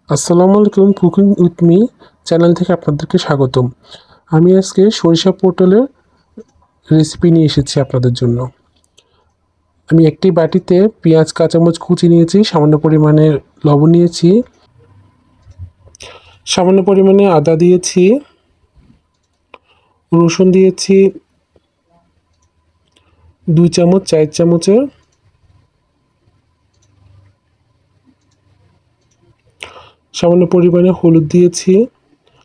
আসসালামু আলাইকুম, cooking with me channel থেকে আপনাদেরকে স্বাগতম। আমি আজকে সরিষা পটলের রেসিপি নিয়ে এসেছি আপনাদের জন্য। আমি একটি বাটিতে পেঁয়াজ কাঁচামরিচ কুচি নিয়েছি, সামান্য পরিমাণে লবণ নিয়েছি, সামান্য পরিমাণে আদা দিয়েছি, রসুন দিয়েছি 2 চামচ 4 চামচের, সামান্য পরিমাণে হলুদ দিয়েছি,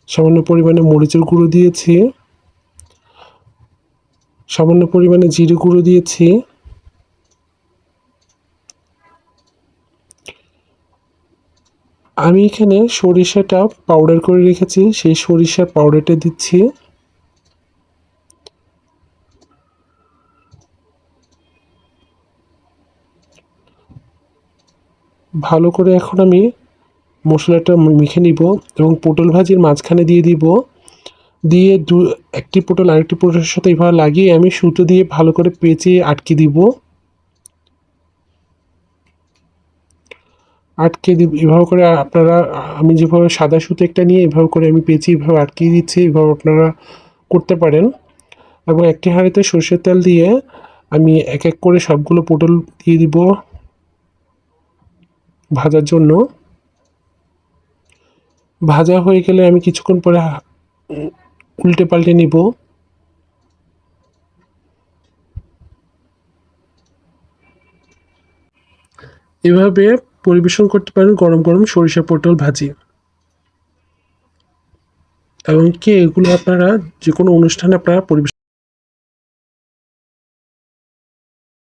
সামান্য পরিমাণে মরিচের গুঁড়ো দিয়েছি, সামান্য পরিমাণে জিরে গুঁড়ো দিয়েছি, আমি এখানে সরিষাটা পাউডার করে রেখেছি, সেই সরিষার পাউডারটা দিচ্ছি। ভালো করে এখন আমি মশলাটা মেখে নিব এবং পটল ভাজির মাঝখানে দিয়ে দিব। দিয়ে একটি পটল আরেকটি পটলের সাথে এভাবে লাগিয়ে আমি সুতো দিয়ে ভালো করে পেঁচিয়ে আটকে দিব। এভাবে করে আপনারা, আমি যেভাবে সাদা সুতো একটা নিয়ে এভাবে করে আমি পেঁচিয়ে এভাবে আটকিয়ে দিচ্ছি, এভাবে আপনারা করতে পারেন। এবং একটি হাঁড়িতে সরষের তেল দিয়ে আমি এক এক করে সবগুলো পটল দিয়ে দিব ভাজার জন্য। ভাজা হয়ে গেলে আমি কিছুক্ষণ পরে উল্টে পাল্টে নিব। এভাবে পরিবেশন করতে পারেন গরম গরম সরিষা পটল ভাজি। এবং কি এগুলো আপনারা যে কোনো অনুষ্ঠানে আপনারা পরিবেশন